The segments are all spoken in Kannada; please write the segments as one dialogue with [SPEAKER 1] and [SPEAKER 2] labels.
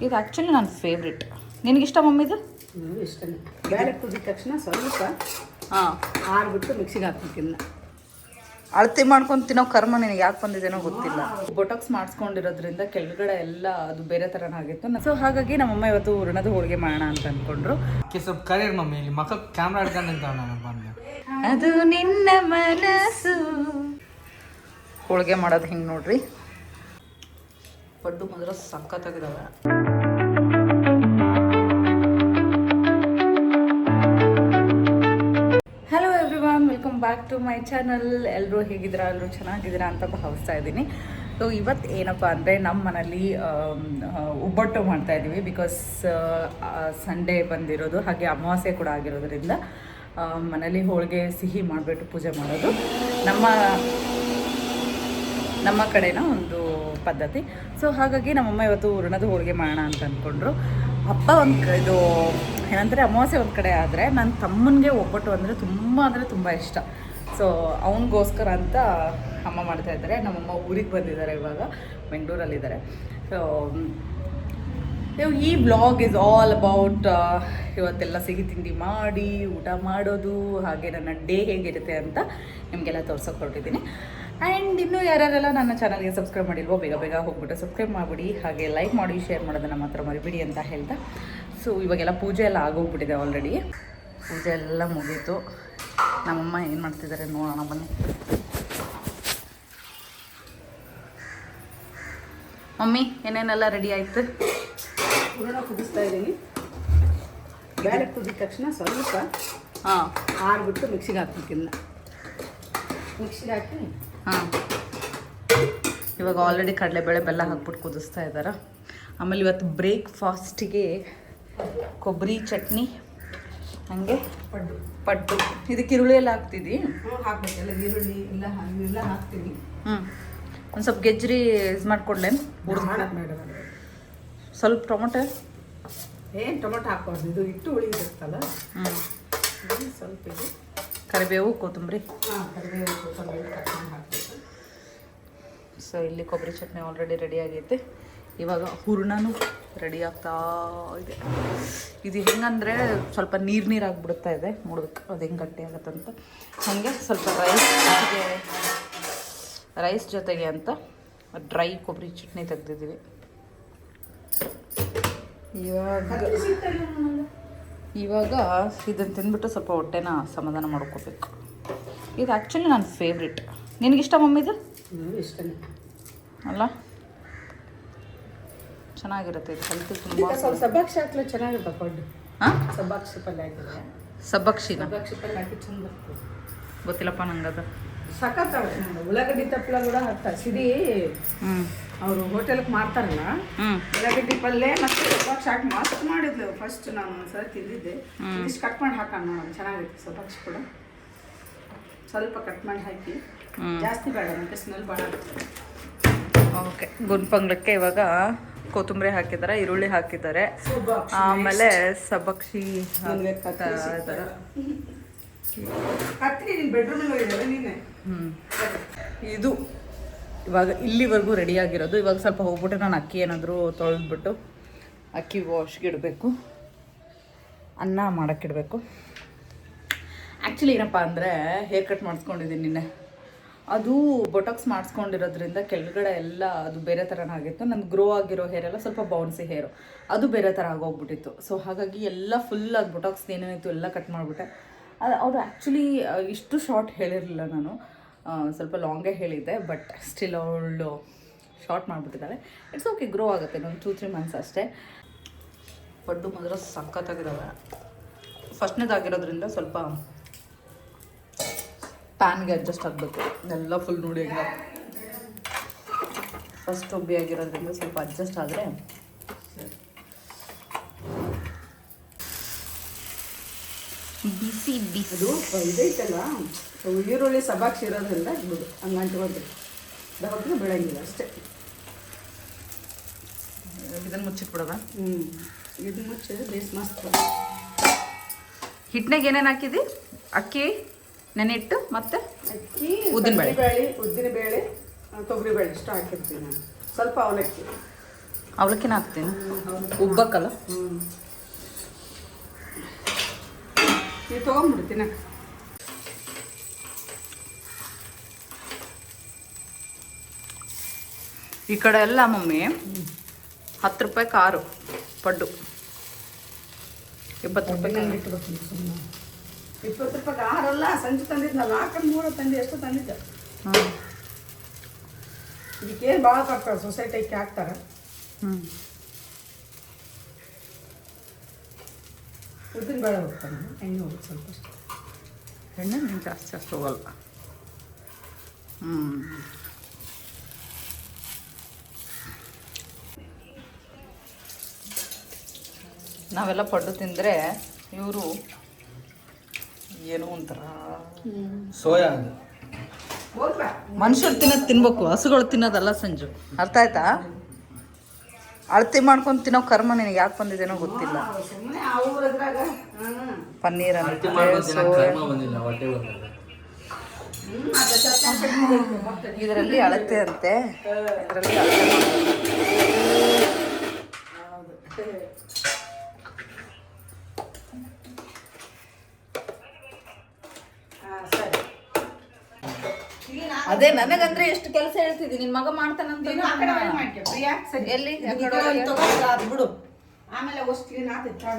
[SPEAKER 1] ಇದು ಆ್ಯಕ್ಚುಲಿ ನನ್ನ ಫೇವ್ರೆಟ್. ನಿನಗಿಷ್ಟ ಮಮ್ಮಿದು?
[SPEAKER 2] ಇಷ್ಟನೇ. ಬೇಳೆ ಕುದಿದ ತಕ್ಷಣ ಸ್ವಲ್ಪ ಆರ್ಬಿಟ್ಟು ಮಿಕ್ಸಿಗೆ ಹಾಕ್ಬೇಕಿನ್ನ.
[SPEAKER 1] ಅಳತೆ ಮಾಡ್ಕೊಂಡು ತಿನ್ನೋ ಕರ್ಮ ನಿನಗೆ ಯಾಕೆ ಬಂದಿದೇನೋ ಗೊತ್ತಿಲ್ಲ. ಬೊಟಾಕ್ಸ್ ಮಾಡಿಸ್ಕೊಂಡಿರೋದ್ರಿಂದ ಕೆಳಗಡೆ ಎಲ್ಲ ಅದು ಬೇರೆ ಥರನಾಗಿತ್ತು. ಸೊ ಹಾಗಾಗಿ ನಮ್ಮಮ್ಮ ಇವತ್ತು ಹೂರಣದ ಹೋಳಿಗೆ ಮಾಡೋಣ ಅಂತ ಅಂದ್ಕೊಂಡ್ರು.
[SPEAKER 2] ಸ್ವಲ್ಪ ಕರಿಯರ್ ಮಮ್ಮಿ ಇಲ್ಲಿ ಮಕ್ಕ ಕ್ಯಾಮ್ರಾ ಹಿಡ್ಕೊಂಡು ನಿಂತವಣ್ಣ ಬಂದೆ.
[SPEAKER 1] ಅದು ನಿನ್ನ ಮನಸ್ಸು. ಹೋಳಿಗೆ ಮಾಡೋದು ಹಿಂಗೆ ನೋಡ್ರಿ, ಪಡ್ಡು ಮಾತ್ರ ಸಖತ್ತಾಗಿದ್ದಾವೆ. Hello everyone, welcome back to my channel. ಎಲ್ಲರೂ ಹೇಗಿದ್ದೀರಾ? ಎಲ್ಲರೂ ಚೆನ್ನಾಗಿದ್ದೀರಾ ಅಂತ ಭಾವಿಸ್ತಾ ಇದ್ದೀನಿ. ಸೊ ಇವತ್ತು ಏನಪ್ಪ ಅಂದರೆ ನಮ್ಮ ಮನೇಲಿ ಉಬ್ಬಟ್ಟು ಮಾಡ್ತಾಯಿದ್ದೀವಿ. ಬಿಕಾಸ್ ಸಂಡೇ ಬಂದಿರೋದು, ಹಾಗೆ ಅಮಾವಾಸ್ಯೆ ಕೂಡ ಆಗಿರೋದ್ರಿಂದ ಮನೇಲಿ ಹೋಳಿಗೆ ಸಿಹಿ ಮಾಡಿಬಿಟ್ಟು ಪೂಜೆ ಮಾಡೋದು ನಮ್ಮ ಕಡೆನ ಒಂದು ಪದ್ಧತಿ. ಸೊ ಹಾಗಾಗಿ ನಮ್ಮಮ್ಮ ಇವತ್ತು ಹೂರಣದ ಹೋಳಿಗೆ ಮಾಡೋಣ ಅಂತ ಅಂದ್ಕೊಂಡ್ರು. ಹಬ್ಬ ಇದು ಏನಂದರೆ ಅಮಾವಾಸ್ಯೆ ಒಂದು ಕಡೆ ಆದರೆ ನನ್ನ ತಮ್ಮನಿಗೆ ಒಬ್ಬಟ್ಟು ಅಂದರೆ ತುಂಬ ಇಷ್ಟ. ಸೊ ಅವನಿಗೋಸ್ಕರ ಅಂತ ಅಮ್ಮ ಮಾಡ್ತಾಯಿದ್ದಾರೆ. ನಮ್ಮಮ್ಮ ಊರಿಗೆ ಬಂದಿದ್ದಾರೆ, ಇವಾಗ ಬೆಂಗಳೂರಲ್ಲಿದ್ದಾರೆ. ಸೊ ಈ ಬ್ಲಾಗ್ ಇಸ್ ಆಲ್ ಅಬೌಟ್ ಇವತ್ತೆಲ್ಲ ಸಿಹಿ ತಿಂಡಿ ಮಾಡಿ ಊಟ ಮಾಡೋದು, ಹಾಗೆ ನನ್ನ ಡೇ ಹೇಗಿರುತ್ತೆ ಅಂತ ನಿಮಗೆಲ್ಲ ತೋರ್ಸೋಕೆ ಹೊರಟಿದ್ದೀನಿ. ಆ್ಯಂಡ್ ಇನ್ನೂ ಯಾರ್ಯಾರೆಲ್ಲ ನನ್ನ ಚಾನಲ್ಗೆ ಸಬ್ಸ್ಕ್ರೈಬ್ ಮಾಡಿಲ್ವೋ ಬೇಗ ಹೋಗ್ಬಿಟ್ಟು ಸಬ್ಸ್ಕ್ರೈಬ್ ಮಾಡಿಬಿಡಿ, ಹಾಗೆ ಲೈಕ್ ಮಾಡಿ ಶೇರ್ ಮಾಡೋದನ್ನು ಮಾತ್ರ ಮರಿಬಿಡಿ ಅಂತ ಹೇಳ್ತಾ. ಸೊ ಇವಾಗೆಲ್ಲ ಪೂಜೆ ಎಲ್ಲ ಆಗೋಗ್ಬಿಟ್ಟಿದೆ. ಆಲ್ರೆಡಿ ಪೂಜೆ ಎಲ್ಲ ಮುಗೀತು. ನಮ್ಮಮ್ಮ ಏನು ಮಾಡ್ತಿದ್ದಾರೆ ನೋಡೋಣ ಬನ್ನಿ. ಮಮ್ಮಿ ಏನೇನೆಲ್ಲ ರೆಡಿ ಆಯಿತು?
[SPEAKER 2] ಹೂರಣ ಕುದಿಸ್ತಾ ಇದ್ದೀನಿ. ಬೇಳೆ ಕುದಿದ ತಕ್ಷಣ ಸ್ವಲ್ಪ ಆರ್ಬಿಟ್ಟು ಮಿಕ್ಸಿಗೆ ಹಾಕ್ಬೇಕಿನ್ನ. ಮಿಕ್ಸಿಗೆ ಹಾಕಿ
[SPEAKER 1] ಇವಾಗ ಆಲ್ರೆಡಿ ಕಡಲೆಬೇಳೆ ಬೆಲ್ಲ ಹಾಕ್ಬಿಟ್ಟು ಕುದಿಸ್ತಾ ಇದ್ದಾರೆ. ಆಮೇಲೆ ಇವತ್ತು ಬ್ರೇಕ್ಫಾಸ್ಟಿಗೆ ಕೊಬ್ಬರಿ ಚಟ್ನಿ, ಹಾಗೆ ಪಡ್ಡು. ಇದಕ್ಕೆ ಈರುಳ್ಳಿ ಎಲ್ಲ ಹಾಕ್ತಿದ್ದಿ?
[SPEAKER 2] ಹಾಕ್ಬೇಕಲ್ಲ, ಈರುಳ್ಳಿ ಎಲ್ಲ ಹಾಕ್ತೀನಿ.
[SPEAKER 1] ಒಂದು ಸ್ವಲ್ಪ ಗೆಜ್ಜರಿ ಮಾಡ್ಕೊಡ್ಲೇನು? ಸ್ವಲ್ಪ ಟೊಮೊಟೊ
[SPEAKER 2] ಟೊಮೊಟೊ ಹಾಕ್ಬಾರ್ದು, ಇದು ಹಿಟ್ಟು ಉಳಿದಿರುತ್ತಲ್ಲ. ಸ್ವಲ್ಪ ಇದು
[SPEAKER 1] ಕರಿಬೇವು ಕೊತ್ತಂಬರಿ.
[SPEAKER 2] ಕರಿಬೇವು ಕೊತ್ತಂಬರಿ ಕಟ್ ಮಾಡಿ ಹಾಕ್ಬೇಕು.
[SPEAKER 1] ಸೊ ಇಲ್ಲಿ ಕೊಬ್ಬರಿ ಚಟ್ನಿ ಆಲ್ರೆಡಿ ರೆಡಿ ಆಗೈತೆ. ಇವಾಗ ಹೂರಣನೂ ರೆಡಿ ಆಗ್ತಾ ಇದೆ. ಇದು ಹೆಂಗಂದರೆ ಸ್ವಲ್ಪ ನೀರಾಗಿಬಿಡ್ತಾ ಇದೆ. ನೋಡ್ಬೇಕು ಅದು ಹೆಂಗೆ ಗಟ್ಟಿ ಆಗುತ್ತಂತ. ಹಾಗೆ ಸ್ವಲ್ಪ ರೈಸ್ ಜೊತೆಗೆ ಅಂತ ಡ್ರೈ ಕೊಬ್ಬರಿ ಚಟ್ನಿ ತೆಗ್ದಿದ್ದೀವಿ. ಇವಾಗ ಇದನ್ನು ತಿಂದ್ಬಿಟ್ಟು ಸ್ವಲ್ಪ ಹೊಟ್ಟೆನ ಸಮಾಧಾನ ಮಾಡ್ಕೋಬೇಕು. ಇದು ಆ್ಯಕ್ಚುಲಿ ನನ್ನ ಫೇವ್ರೆಟ್. ನಿನಗಿಷ್ಟ ಮಮ್ಮಿದು?
[SPEAKER 2] ಇಷ್ಟನೇ
[SPEAKER 1] ಅಲ್ಲ, ಚೆನ್ನಾಗಿರುತ್ತೆ ಇದು. ಹೆಲ್ತ್ ತುಂಬ
[SPEAKER 2] ಸ್ವಲ್ಪ ಸಬ್ಬಾಕ್ಷಿ ಹಾಕ್ಲಿ ಚೆನ್ನಾಗಿರುತ್ತೆ. ಪಡ್ಡು ಸಬ್ಬಾಕ್ಷಿ ಪಲ್ಯ ಹಾಕಿದ್ರೆ
[SPEAKER 1] ಸಬ್ಬಾಕ್ಷಿ
[SPEAKER 2] ಪಲ್ಯ ಹಾಕಿ ಚಂದ ಬರ್ತದೆ.
[SPEAKER 1] ಗೊತ್ತಿಲ್ಲಪ್ಪ ನಂಗದು.
[SPEAKER 2] ಸಖತ್ತಾಗುತ್ತೆ. ಉಳ್ಳಾಗಡ್ಡಿ ತಪ್ಪಲ ಕೂಡ ಹಾಕ್ತಾರೆ. ಸಿಡಿ ಅವರು ಹೋಟೆಲ್ಗೆ ಮಾಡ್ತಾರಲ್ಲ, ಉಳ್ಳಾಗಡ್ಡಿ ಪಲ್ಯ ಮತ್ತು ಸಬ್ಬಾಕ್ಷಿ ಹಾಕಿ ಮಸ್ತ್ ಮಾಡಿದ್ಲು. ಫಸ್ಟ್ ನಾನು ಒಂದ್ಸರಿ ತಿಂದಿದ್ದೆ. ಇಷ್ಟು ಕಟ್ ಮಾಡಿ ಹಾಕೋಣ ನೋಡೋಣ, ಚೆನ್ನಾಗಿರುತ್ತೆ. ಸಬ್ಬಾಕ್ಷಿ ಕೂಡ ಸ್ವಲ್ಪ ಕಟ್ ಮಾಡಿ ಹಾಕಿ, ಜಾಸ್ತಿ ಬೇಡ ಮತ್ತೆ ಸ್ಮೆಲ್ ಭಾಳ ಆಗುತ್ತೆ.
[SPEAKER 1] ಓಕೆ, ಗುಂಪಂಗ್ಲಕ್ಕೆ ಇವಾಗ ಕೊತ್ತಂಬರಿ ಹಾಕಿದ್ದಾರೆ, ಈರುಳ್ಳಿ ಹಾಕಿದ್ದಾರೆ, ಆಮೇಲೆ ಸಬ್ಬಾಕ್ಷಿ ಹಾಕ್ತಾರೆ. ಇದು ಇವಾಗ ಇಲ್ಲಿವರೆಗೂ ರೆಡಿಯಾಗಿರೋದು. ಇವಾಗ ಸ್ವಲ್ಪ ಹೋಗ್ಬಿಟ್ಟು ನಾನು ಅಕ್ಕಿ ಏನಾದರೂ ತೊಳೆದ್ಬಿಟ್ಟು ಅಕ್ಕಿ ವಾಶ್ಗೆ ಇಡಬೇಕು, ಅನ್ನ ಮಾಡೋಕ್ಕಿಡಬೇಕು. ಆ್ಯಕ್ಚುಲಿ ಏನಪ್ಪ ಅಂದರೆ ಹೇರ್ ಕಟ್ ಮಾಡಿಸ್ಕೊಂಡಿದ್ದೀನಿ ನಿನ್ನೆ. ಅದು ಬೊಟಾಕ್ಸ್ ಮಾಡಿಸ್ಕೊಂಡಿರೋದ್ರಿಂದ ಕೆಳಗಡೆ ಎಲ್ಲ ಅದು ಬೇರೆ ಥರನಾಗಿತ್ತು. ನನ್ನ ಗ್ರೋ ಆಗಿರೋ ಹೇರೆಲ್ಲ ಸ್ವಲ್ಪ ಬೌನ್ಸಿ ಹೇರು, ಅದು ಬೇರೆ ಥರ ಆಗೋಗ್ಬಿಟ್ಟಿತ್ತು. ಸೊ ಹಾಗಾಗಿ ಎಲ್ಲ ಫುಲ್ ಅದು ಬೊಟಾಕ್ಸ್ ಏನೇನಿತ್ತು ಎಲ್ಲ ಕಟ್ ಮಾಡಿಬಿಟ್ಟೆ. ಅವರು ಆ್ಯಕ್ಚುಲಿ ಇಷ್ಟು ಶಾರ್ಟ್ ಹೇಳಿರಲಿಲ್ಲ, ನಾನು ಸ್ವಲ್ಪ ಲಾಂಗೇ ಹೇಳಿದ್ದೆ. ಬಟ್ ಸ್ಟಿಲ್ ಅವಳು ಶಾರ್ಟ್ ಮಾಡಿಬಿಟ್ಟಿದ್ದಾಳೆ. ಇಟ್ಸ್ ಓಕೆ, ಗ್ರೋ ಆಗುತ್ತೆ. ಇನ್ನೊಂದು 2-3 ಮಂತ್ಸ್ ಅಷ್ಟೇ. ಪಡ್ಡು ಮಾತ್ರ ಸಖತ್ತಾಗಿದ್ದಾವೆ. ಫಸ್ಟ್ನೇದಾಗಿರೋದ್ರಿಂದ ಸ್ವಲ್ಪ ಪ್ಯಾನ್ಗೆ ಅಡ್ಜಸ್ಟ್ ಆಗಬೇಕು. ಎಲ್ಲ ಫುಲ್ ನೋಡಿ ಈಗ ಫಸ್ಟ್ ಒಬ್ಬಿ ಆಗಿರೋದ್ರಿಂದ ಸ್ವಲ್ಪ ಅಡ್ಜಸ್ಟ್ ಆದರೆ ಬಿಸಿ
[SPEAKER 2] ಅದು ಇದೈತಲ್ಲ, ಈರುಳ್ಳಿ ಸಬ್ಬಾಕ್ಷಿ ಇರೋದ್ರಿಂದ ಬಿಡು ಹಂಗೆ ಅಂಟ್ಕೊಂಡು ದವಕ್ಕೆ ಬೆಳಂಗಿಲ್ಲ ಅಷ್ಟೇ.
[SPEAKER 1] ಇದನ್ನು ಮುಚ್ಚಿಟ್ಬಿಡೋದ?
[SPEAKER 2] ಇದನ್ನ ಮುಚ್ಚಿದ್ರೆ ಬೇಸ್ ಮಸ್ತ್.
[SPEAKER 1] ಹಿಟ್ಟಿನಾಗ ಏನೇನು ಹಾಕಿದಿ? ಅಕ್ಕಿ ನೆನೆಯಿಟ್ಟು ಮತ್ತು
[SPEAKER 2] ಅಕ್ಕಿ,
[SPEAKER 1] ಉದ್ದಿನಬೇಳೆ,
[SPEAKER 2] ಉದ್ದಿನಬೇಳೆ, ತೊಗರಿಬೇಳೆ ಇಷ್ಟು ಹಾಕಿರ್ತೀನಿ ನಾನು. ಸ್ವಲ್ಪ ಅವಲಕ್ಕಿ
[SPEAKER 1] ಅವಲಕ್ಕಿನ ಹಾಕ್ತೀನಿ ಉಬ್ಬಕ್ಕಲ್ಲ.
[SPEAKER 2] ನೀವು ತೊಗೊಂಬಿಡ್ತೀನಿ.
[SPEAKER 1] ಈ ಕಡೆ ಎಲ್ಲ ಮಮ್ಮಿ 10 ರೂಪಾಯಿ ಕಾರು ಪಡ್ಡು, 20 ರೂಪಾಯಿ
[SPEAKER 2] 20 ರೂಪಾಯಿ ಆರಲ್ಲ, ಸಂಜೆ ತಂದಿದ್ನಲ್ಲ 4-3 ತಂದು ಎಷ್ಟು ತಂದಿದ್ದೆ. ಇದಕ್ಕೇನು ಭಾಳ ಬರ್ತಾರೆ, ಸೊಸೈಟಿಗೆ ಹಾಕ್ತಾರೆ. ಉದ್ದಿನ ಬೇಳೆ ಹೋಗ್ತಾನೆ, ಎಣ್ಣೆ ಹೋಗುತ್ತೆ ಸ್ವಲ್ಪ ಅಷ್ಟೇ.
[SPEAKER 1] ಎಣ್ಣೆ ನೀನು ಜಾಸ್ತಿ ಹೋಗಲ್ಲ. ನಾವೆಲ್ಲ ಪಡ್ಡು ತಿಂದರೆ ಇವರು ಏನೋ ಒಂಥರ
[SPEAKER 3] ಸೋಯಾ
[SPEAKER 1] ಮನುಷ್ಯರು ತಿನ್ನೋದು ತಿನ್ಬೇಕು, ಹಸುಗಳು ತಿನ್ನೋದಲ್ಲ ಸಂಜು. ಅರ್ಥ ಆಯ್ತಾ? ಅಳತೆ ಮಾಡ್ಕೊಂಡು ತಿನ್ನೋ ಕರ್ಮ ನಿನಗೆ ಯಾಕೆ ಬಂದಿದೇನೋ ಗೊತ್ತಿಲ್ಲ.
[SPEAKER 2] ಸುಮ್ಮನೆ ಅವ್ರದ್ರಾಗ
[SPEAKER 1] ಪನ್ನೀರ್ ಇದರಲ್ಲಿ ಅಳತೆ ಅಂತೆ, ಇದರಲ್ಲಿ ಅಳತೆ ಅದೇ ನನಗಂದ್ರೆ ಎಷ್ಟು ಕೆಲಸ ಹೇಳ್ತಿದ್ದಿ, ನಿನ್ ಮಗ ಮಾಡ್ತಾನಂತ. ಎಲ್ಲಿ
[SPEAKER 2] ಬಿಡು, ಆಮೇಲೆ ಅಷ್ಟು ಕ್ಲೀನ್ ಆಗ್ತೈತೆ.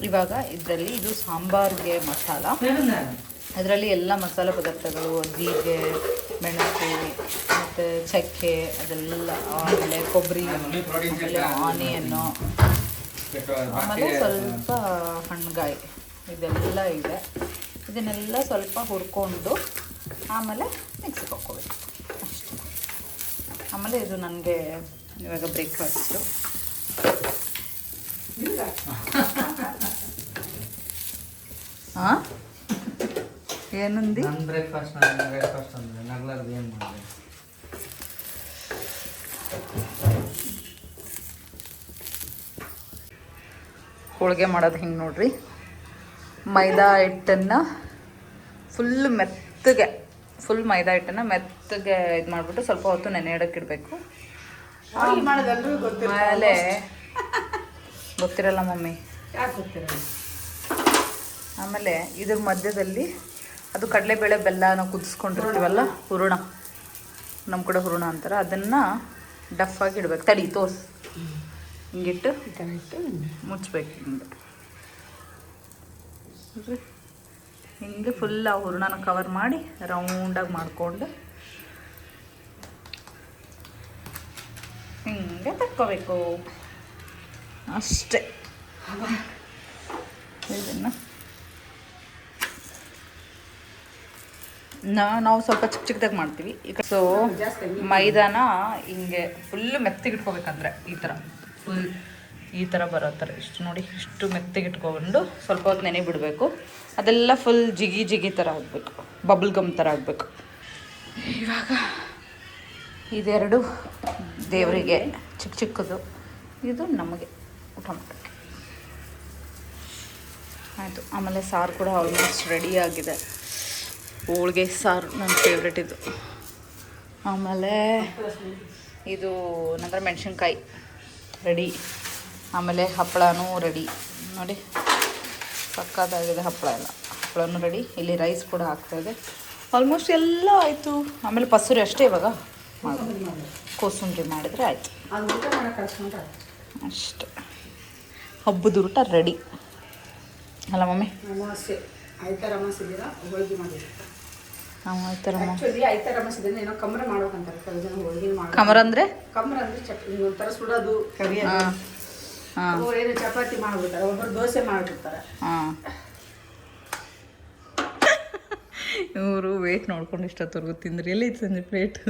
[SPEAKER 1] ಇವಾಗ ಇದರಲ್ಲಿ ಇದು ಸಾಂಬಾರ್ಗೆ ಮಸಾಲ, ಅದರಲ್ಲಿ ಎಲ್ಲ ಮಸಾಲೆ ಪದಾರ್ಥಗಳು, ಜೀರಿಗೆ, ಮೆಣಸು ಮತ್ತು ಚಕ್ಕೆ ಅದೆಲ್ಲ, ಆಮೇಲೆ ಕೊಬ್ಬರಿ, ಆಮೇಲೆ ಆನಿಯನ್ನು, ಆಮೇಲೆ ಸ್ವಲ್ಪ ಹಣ್ಣುಗಾಯಿ ಇದೆಲ್ಲ ಇದೆ. ಇದನ್ನೆಲ್ಲ ಸ್ವಲ್ಪ ಹುರ್ಕೊಂಡು ಆಮೇಲೆ ಮಿಕ್ಸಿಗೆ ಹಾಕ್ಕೋಬೇಕು ಅಷ್ಟೇ. ಆಮೇಲೆ ಇದು ನನಗೆ ಇವಾಗ ಬ್ರೇಕ್ಫಾಸ್ಟು. ಹಾಂ ಏನಂದು
[SPEAKER 3] ಬ್ರೇಕ್ಫಾಸ್ಟ್ ಅಂದ್ರೆ ನಗ್ಲಾರ್ದು ಏನು ಮಾಡಿದೆ.
[SPEAKER 1] ಹೋಳಿಗೆ ಮಾಡೋದು ಹಿಂಗೆ ನೋಡ್ರಿ. ಮೈದಾ ಹಿಟ್ಟನ್ನು ಫುಲ್ ಮೈದಾ ಹಿಟ್ಟನ್ನು ಮೆತ್ತಗೆ ಇದು ಮಾಡಿಬಿಟ್ಟು ಸ್ವಲ್ಪ ಹೊತ್ತು ನೆನೆ ಇಡೋಕ್ಕಿಡಬೇಕು. ಆಮೇಲೆ ಗೊತ್ತಿರಲ್ಲ ಮಮ್ಮಿ,
[SPEAKER 2] ಯಾಕೆ ಗೊತ್ತಿರಲ್ಲ.
[SPEAKER 1] ಆಮೇಲೆ ಇದ್ರ ಮಧ್ಯದಲ್ಲಿ ಅದು ಕಡಲೆಬೇಳೆ ಬೆಲ್ಲ ನಾವು ಕುದಿಸ್ಕೊಂಡಿರ್ತೀವಲ್ಲ, ಹೂರಣ, ನಮ್ಮ ಕಡೆ ಹೂರಣ ಅಂತಾರೆ, ಅದನ್ನು ಡಫಾಗಿ ಇಡ್ಬೇಕು. ತಡಿ ತೋರ್ಸು, ಹಿಂಗಿಟ್ಟು ಮುಚ್ಚಬೇಕು. ಹಿಂಗೆ ಫುಲ್ ಆ ಹೂರಣನ ಕವರ್ ಮಾಡಿ ರೌಂಡಾಗಿ ಮಾಡಿಕೊಂಡು ಹಿಂಗೆ ತಕ್ಕೋಬೇಕು ಅಷ್ಟೇ. ಇದನ್ನು ನಾವು ಸ್ವಲ್ಪ ಚಿಕ್ಕದಾಗಿ ಮಾಡ್ತೀವಿ ಈಗ. ಸೊ ಮೈದಾನ ಹಿಂಗೆ ಫುಲ್ಲು ಮೆತ್ತಗಿಟ್ಕೋಬೇಕಂದ್ರೆ ಈ ಥರ ಬರೋ ಥರ ಇಷ್ಟು ನೋಡಿ, ಇಷ್ಟು ಮೆತ್ತಗಿಟ್ಕೊಂಡು ಸ್ವಲ್ಪ ಹೊತ್ತು ನೆನೆ ಬಿಡಬೇಕು. ಅದೆಲ್ಲ ಫುಲ್ ಜಿಗಿ ಥರ ಆಗಬೇಕು, ಬಬಲ್ ಗಮ್ ಥರ ಆಗಬೇಕು. ಇವಾಗ ಇದೆರಡು ದೇವರಿಗೆ ಚಿಕ್ಕದು, ಇದು ನಮಗೆ ಊಟ ಮಾಡೋಕ್ಕೆ ಆಯಿತು. ಆಮೇಲೆ ಸಾರು ಕೂಡ ಆಲ್ಮೋಸ್ಟ್ ರೆಡಿ ಆಗಿದೆ. ಹೋಳಿಗೆ ಸಾರು ನನ್ನ ಫೇವ್ರೆಟ್ ಇದು. ಆಮೇಲೆ ಇದು ನಂತರ ಮೆಣಸಿನ್ಕಾಯಿ ರೆಡಿ, ಆಮೇಲೆ ಹಪ್ಪಳನೂ ರೆಡಿ ನೋಡಿ, ಸಕ್ಕತ್ತಾಗಿದೆ ಹಪ್ಪಳನೂ ರೆಡಿ. ಇಲ್ಲಿ ರೈಸ್ ಕೂಡ ಆಗ್ತಾಯಿದೆ. ಆಲ್ಮೋಸ್ಟ್ ಎಲ್ಲ ಆಯಿತು. ಆಮೇಲೆ ಪಸೂರಿ ಅಷ್ಟೇ ಇವಾಗ ಕೋಸಂಬರಿ ಮಾಡಿದರೆ ಆಯಿತು ಅಷ್ಟೆ. ಹಬ್ಬದ ಊಟ ರೆಡಿ ಅಲ್ಲ ಮಮ್ಮಿ?
[SPEAKER 2] ಅಮಾವಾಸ್ಯೆ ಐತಾರ ಅಮಾವಾಸ್ಯೆ ದಿನ ಹೋಳಿಗೆ ಮಾಡಿದ್ರು.
[SPEAKER 1] ಆಕ್ಚುಲಿ
[SPEAKER 2] ಐತಾರ ಅಮಾವಾಸ್ಯೆ ದಿನ ಏನೋ ಕಮ್ರ ಮಾಡ್ಬೇಕಂತಾರೆ ಕೆಲವು ಜನ. ಹೋಳಿಗೆ ಮಾಡಿ
[SPEAKER 1] ಕಮರ ಅಂದರೆ
[SPEAKER 2] ಚಟ್ನಿ ಒಂಥರ ಸುಡೋದು, ಕರಿಯೋದು. ಏನು ಚಪಾತಿ ಮಾಡ್ಬಿಡ್ತಾರೆ, ಒಬ್ಬರು ದೋಸೆ ಮಾಡಿಬಿಡ್ತಾರೆ.
[SPEAKER 1] ಇವರು ವೇಟ್ ನೋಡ್ಕೊಂಡು ಇಷ್ಟೊತ್ತವರೆಗೂ ತಿಂದ್ರಿ. ಎಲ್ಲಿ ಇತ್ತು ಸಂಜೆ ಪ್ಲೇಟು?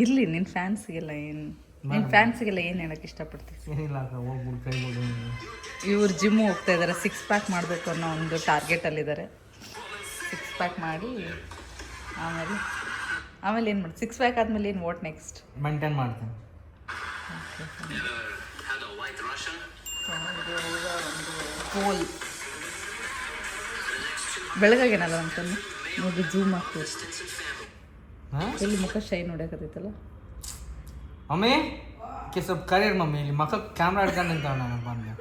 [SPEAKER 1] ಇರಲಿ, ನಿನ್ನ ಫ್ಯಾನ್ಸಿಗೆಲ್ಲ ಏನು ಹೇಳಕ್ಕೆ ಇಷ್ಟಪಡ್ತೀವಿ? ಇವ್ರು ಜಿಮ್ಮು ಹೋಗ್ತಾ ಇದ್ದಾರೆ, 6 ಪ್ಯಾಕ್ ಮಾಡಬೇಕು ಅನ್ನೋ ಒಂದು ಟಾರ್ಗೆಟಲ್ಲಿದ್ದಾರೆ. 6 ಪ್ಯಾಕ್ ಮಾಡಿ ಆಮೇಲೆ ಏನು ಮಾಡಿ 6 ಪ್ಯಾಕ್ ಆದಮೇಲೆ ಏನು ವಾಟ್ ನೆಕ್ಸ್ಟ್?
[SPEAKER 3] ಮೇಂಟೈನ್ ಮಾಡ್ತೀನಿ.
[SPEAKER 1] ಗೋಲ್ ಬೆಳಗಾಗೇನಲ್ಲ ಅಂತಂದು ನೋಡಿ ಜೂಮ್ ಹಾಕ್ತೀವಿ
[SPEAKER 3] ಹಾಂ
[SPEAKER 1] ಎಲ್ಲಿ ಮುಖ ಶೈನ್ ಹೊಡ್ಯಾಕತ್ತೈತಲ್ಲ.
[SPEAKER 3] ಮಮ್ಮಿ ಸ್ವಲ್ಪ ಕರಿಯರ್ ಮಮ್ಮಿ ಇಲ್ಲಿ ಮಕ್ಕ ಕ್ಯಾಮ್ರಾ ಹಿಡ್ಕೊಂಡು ನಿಂತಾವ ನಾನು ಬಂದು.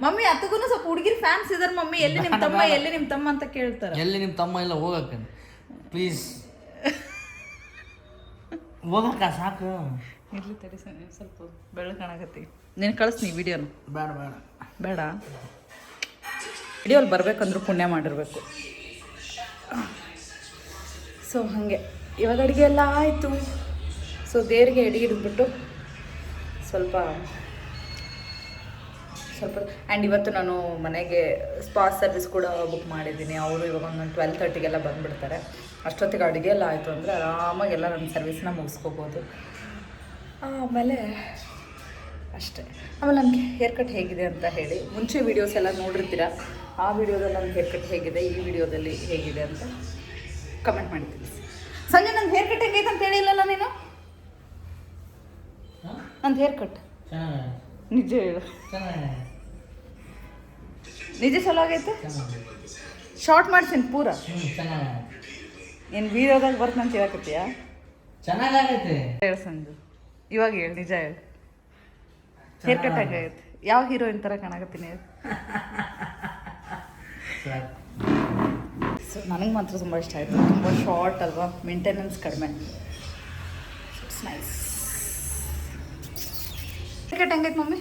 [SPEAKER 1] ಮಮ್ಮಿ ಅದಕ್ಕೂ ಸ್ವಲ್ಪ ಹುಡುಗಿರ್ ಫ್ಯಾನ್ಸ್ ಇದಾರೆ ಮಮ್ಮಿ. ಎಲ್ಲಿ ನಿಮ್ಮ ತಮ್ಮ ಎಲ್ಲಿ ನಿಮ್ಮ ತಮ್ಮ ಅಂತ ಕೇಳ್ತಾರೆ.
[SPEAKER 3] ಎಲ್ಲಿ ನಿಮ್ಮ ತಮ್ಮ ಇಲ್ಲ ಹೋಗಕ್ಕೆ ಪ್ಲೀಸ್ ಹೋಗಕ್ಕ ಸಾಕು.
[SPEAKER 1] ಇರ್ಲಿ ತಡಿ ಸ್ವಲ್ಪ ಬೆಳಗ್ಗೆ ಕಾಣಕತ್ತಿ. ನೀನು ಕಳಿಸ್ನಿ ವಿಡಿಯೋನ.
[SPEAKER 3] ಬೇಡ ಬೇಡ
[SPEAKER 1] ಬೇಡ ವಿಡಿಯೋಲ್ಲಿ ಬರ್ಬೇಕಂದ್ರೂ ಪುಣ್ಯ ಮಾಡಿರ್ಬೇಕು. ಸೊ ಹಾಗೆ ಇವಾಗ ಅಡುಗೆ ಎಲ್ಲ ಆಯಿತು. ಸೊ ದೇವರಿಗೆ ಎಡೆ ಹಿಡಿದ್ಬಿಟ್ಟು ಸ್ವಲ್ಪ ಆ್ಯಂಡ್ ಇವತ್ತು ನಾನು ಮನೆಗೆ ಸ್ಪಾ ಸರ್ವಿಸ್ ಕೂಡ ಬುಕ್ ಮಾಡಿದ್ದೀನಿ. ಅವರು ಇವಾಗ ಒಂದು 12:30ಗೆಲ್ಲ ಬಂದುಬಿಡ್ತಾರೆ. ಅಷ್ಟೊತ್ತಿಗೆ ಅಡುಗೆ ಎಲ್ಲ ಆಯಿತು ಅಂದರೆ ಆರಾಮಾಗೆಲ್ಲ ನನ್ನ ಸರ್ವಿಸ್ನ ಮುಗಿಸ್ಕೋಬೋದು. ಆಮೇಲೆ ಅಷ್ಟೇ. ಆಮೇಲೆ ನನಗೆ ಹೇರ್ ಕಟ್ ಹೇಗಿದೆ ಅಂತ ಹೇಳಿ, ಮುಂಚೆ ವೀಡಿಯೋಸ್ ಎಲ್ಲ ನೋಡಿರ್ತೀರ. ಆ ವಿಡಿಯೋದಲ್ಲಿ ನನ್ನ ಹೇರ್ ಕಟ್ ಹೇಗಿದೆ, ಈ ವಿಡಿಯೋದಲ್ಲಿ ಹೇಗಿದೆ ಅಂತ ಕಮೆಂಟ್ ಮಾಡಿದ್ದೀನಿ. ಸಂಜೆ ನನ್ನ ಹೇರ್ ಕಟ್ ಹೆಂಗೈತೆ ಅಂತ ಹೇಳಿಲ್ಲಲ್ಲ ನೀನು? ನಂದು ಹೇರ್ ಕಟ್ ನಿಜ ಹೇಳು. ನಿಜ ಚಲೋ ಆಗೈತೆ. ಶಾರ್ಟ್ ಮಾಡ್ತೀನಿ ಪೂರ. ನೀನು ವೀಡಿಯೋದಾಗ ಬರ್ತಂತ ಹೇಳಕತ್ತೀಯ?
[SPEAKER 3] ಚೆನ್ನಾಗೈತೆ
[SPEAKER 1] ಹೇಳು ಸಂಜು, ಇವಾಗ ಹೇಳು, ನಿಜ ಹೇಳು. ಹೇರ್ ಕಟ್ ಆಗೈತೆ. ಯಾವ ಹೀರೋಯಿನ್ ಥರ ಕಾಣಕತ್ತೀನಿ ಹೇಳು. ಸೊ ನನಗೆ ಮಾತ್ರ ತುಂಬ ಇಷ್ಟ ಆಯಿತು. ತುಂಬ ಶಾರ್ಟ್ ಅಲ್ವಾ, ಮೇಂಟೆನೆನ್ಸ್ ಕಡಿಮೆ. It's nice. ಹೇರ್ ಕಟ್ ಹೆಂಗೈತೆ ಮಮ್ಮಿ?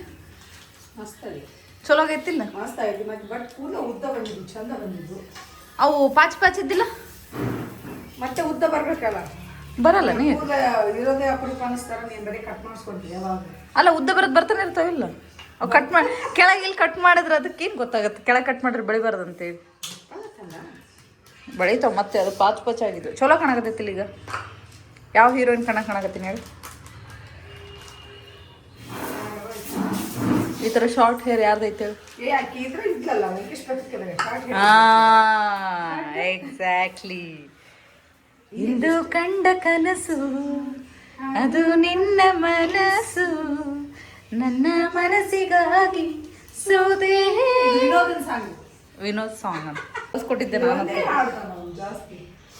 [SPEAKER 2] ಮಸ್ತಾಗಿ
[SPEAKER 1] ಚಲೋ ಆಗೈತಿಲ್ಲ?
[SPEAKER 2] ಮಸ್ತಾಗಿ. ಮತ್ತೆ ಬಟ್ ಕೂದಲು ಉದ್ದ ಬಂದಿದ್ದು, ಚಂದ ಬಂದಿದ್ದು.
[SPEAKER 1] ಅವು ಪಾಚ್ ಇದ್ದಿಲ್ಲ?
[SPEAKER 2] ಮತ್ತೆ ಉದ್ದ ಬರ್ಬೇಕಲ್ಲ.
[SPEAKER 1] ಬರಲ್ಲ ನೀ
[SPEAKER 2] ಕೂದಲ ಇರೋದೇ ಅಪರೂಪ ಅನಿಸ್ತಾರ. ನೀನು ಬರೀ ಕಟ್ ಮಾಡಿಸ್ಕೊಡ್ತೀವಿ ಯಾವಾಗ.
[SPEAKER 1] ಅಲ್ಲ, ಉದ್ದ ಬರೋದು ಬರ್ತಾನೆ ಇರ್ತಾವಿಲ್ಲ. ಅವು ಕಟ್ ಮಾಡಿ ಕೆಳಗೆ ಇಲ್ಲಿ ಕಟ್ ಮಾಡಿದ್ರೆ ಅದಕ್ಕೇನು ಗೊತ್ತಾಗುತ್ತೆ? ಕೆಳಗೆ ಕಟ್ ಮಾಡಿದ್ರೆ ಬೆಳಿಬಾರ್ದು ಅಂತೇಳಿ. ಬೆಳಿತಾವ ಮತ್ತೆ ಅದು ಪಾಚ್ ಆಗಿದ್ದು. ಚಲೋ ಕಾಣಕತ್ತೈತಿಲ್ಲ ಈಗ. ಯಾವ ಹೀರೋಯಿನ್ ಕಾಣಕತ್ತೀನಿ ಹೇಳಿ? ಈ ಥರ ಶಾರ್ಟ್ ಹೇರ್ ಯಾರ್ದೈತೆ ಹೇಳಿ? ಎಕ್ಸಾಕ್ಟ್ಲಿ. ಇಂದು ಕಂಡ ಕನಸು ಅದು ನಿನ್ನ ಮನಸ್ಸು, ನನ್ನ ಮನಸ್ಸಿಗಾಗಿ ಸೋದೆ. ವಿನೋದ್ ಸಾಂಗ್ ಅಂತ ಕಲ್ಸ್ಕೊಟ್ಟಿದ್ದೆ ನಾನು.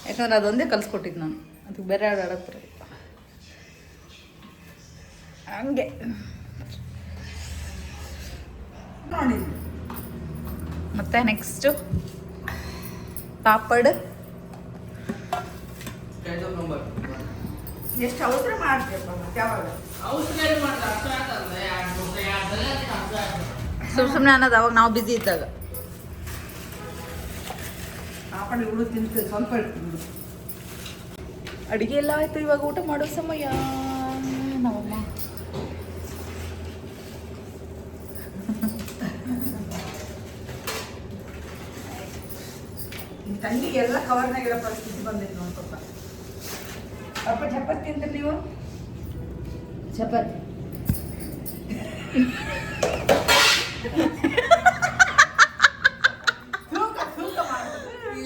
[SPEAKER 1] ಯಾಕಂದ್ರೆ ಅದೊಂದೇ ಕಲ್ಸ್ಕೊಟ್ಟಿದ್ದು ನಾನು. ಅದಕ್ಕೆ ಬೇರೆ ಹಾಡು ಆಡಕ್ಕೆ ಬರಲ್ಲ. ಹಂಗೆ ಮತ್ತೆ ನೆಕ್ಸ್ಟು ಪಾಪಡ್.
[SPEAKER 2] ಎಷ್ಟು ಅವಸರ ಮಾಡ್ತೀಯಪ್ಪ ಮತ್ತೆ ಯಾವಾಗ?
[SPEAKER 1] ಸುಮ್ಮನೆ ಅನ್ನೋದು ಅವಾಗ ನಾವು ಬ್ಯುಸಿ ಇದ್ದಾಗ.
[SPEAKER 2] ಪಾಪಡ್ ಉಳು ತಿಂತು ಸ್ವಲ್ಪ ಇಡ್ತೀನಿ.
[SPEAKER 1] ಅಡುಗೆ ಎಲ್ಲ ಆಯಿತು. ಇವಾಗ ಊಟ ಮಾಡೋ ಸಮಯ. ನಮ್ಮಮ್ಮ
[SPEAKER 2] ತಂಗಿಗೆ ಎಲ್ಲ ಕವರ್ನಾಗ ಇರೋ ಪರಿಸ್ಥಿತಿ ಬಂದಿತ್ತು ನೋಡ್ಕೊಪ್ಪ. ಅಪ್ಪ ಚಪಾತಿ ತಿಂತೀರಿ ನೀವು? ಚಪಾತಿ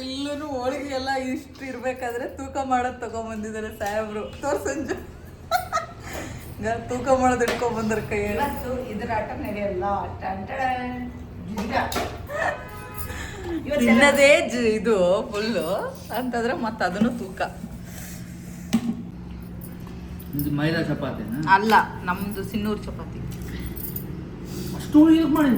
[SPEAKER 1] ಇಲ್ಲೂ ಹೋಳಿಗೆ ಎಲ್ಲ ಇಷ್ಟು ಇರ್ಬೇಕಾದ್ರೆ ತೂಕ ಮಾಡೋದು ತಗೊಂಬಂದಿದ್ದಾರೆ ಸಾಹೇಬ್ರು. ತೋರ್ಸಂಜು ತೂಕ ಮಾಡೋದು ಇಟ್ಕೊಂಡ್ಬಂದ್ರ ಕೈ.
[SPEAKER 2] ಇದ್ರ ಆಟ ನಡೆಯಲ್ಲ.
[SPEAKER 1] ತಿನ್ನದೇ ಇದು ಫುಲ್ಲು ಅಂತಂದ್ರೆ ಮತ್ತೆ ಅದನ್ನು ತೂಕ
[SPEAKER 3] ಮೈದಾ ಚಪಾತಿನ
[SPEAKER 1] ಅಲ್ಲ, ನಮ್ದು ಸಿನ್ನೂರು ಚಪಾತಿ.
[SPEAKER 3] ಅಷ್ಟು ಮಾಡಿ